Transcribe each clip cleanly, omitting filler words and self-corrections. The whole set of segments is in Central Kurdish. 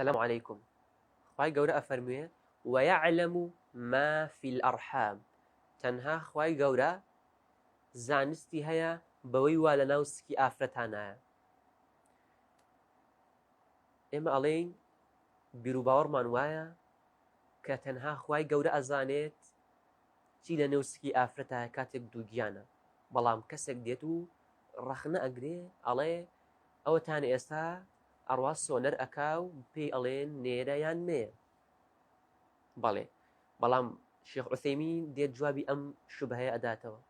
السلام عليكم. خواي قورة أفرميه ويعلم ما في الأرحام. تەنها خوای گەورە زانستی هەیە بەوەی وا لە ناو سکی ئافرەتانایە. ئێمە ئەڵێین بیرروباوەڕمان وایە کە تەنها خوای گەورە ئەزانێت چی لە نێو سکی ئافرەتایە کاتێک دووگیانە، بەڵام کەسێک دێت و ڕەخنە ئەگرێ ئەڵێ ئەوەتان ئێستا ئەڕوا سۆنەر ئەکا و پێی ئەڵێن نێرە یان مێ. بەڵێ، بەڵام شێخ عوثەیمین دێت جوابی ئەم شوبهەیە ئەداتەوە.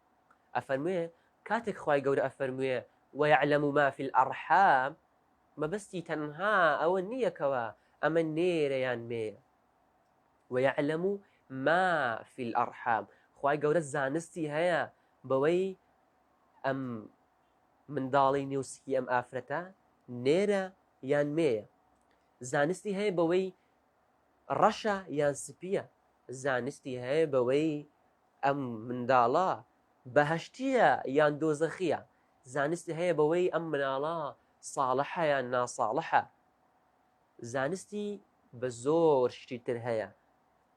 ئەفەرموێ کاتێک خوای گەورە ئەفەرموێ وەیعلەم ما فی الأرحام، مەبەستی تەنها ئەوە نییەکەوە ئەمە نێرە یان مێیە. وەیعلەم ما فی الأرحام، خوای گەورە زانستی هەیە بەوەی ئەم منداڵی نێوسکی ئەم ئافرەتە نێرە یان مێیە. زانستی هەیە بەوەی ڕەشە یان سپیە. زانستی هەیە بەوەی ئەم منداڵە بەهەشتیە یان دۆزەخیە. زانستی هەیە بەوەی ئەم مناڵە ساڵحە یان ناساڵحە. زانستی بە زۆر شتی تر هەیە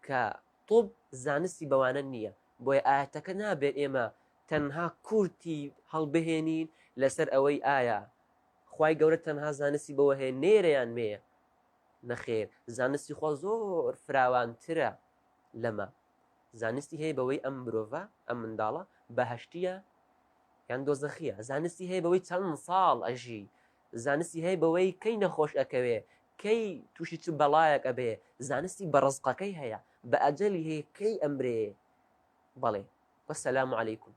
کە طب زانستی بەوانە نییە. بۆیە ئاەتەکە نابێت ئێمە تەنها کورتی هەڵبهێنین لەسەر ئەوەی ئایا خوای گەورە تەنها زانستی بەوە هەیە نێرە یان مێیە. نەخێر، زانستی خۆ زۆر فراوانترە لەمە. زانستی هەیە بەوەی ئەم مرۆڤە ئەم منداڵە بەهەشتیە یان دۆزەخیە. زانستی هەیە بەوەی چەند ساڵ ئەژی. زانستی هەیە بەوەی کەی نەخۆش ئەکەوێ، کەی تووشی چ بەڵایەک ئەبێ. زانستی بە ڕزقەکەی هەیە، بە ئەجەلی هەیە کەی ئەمرێ. بەڵێ، وەسەلام عەلەیکوم.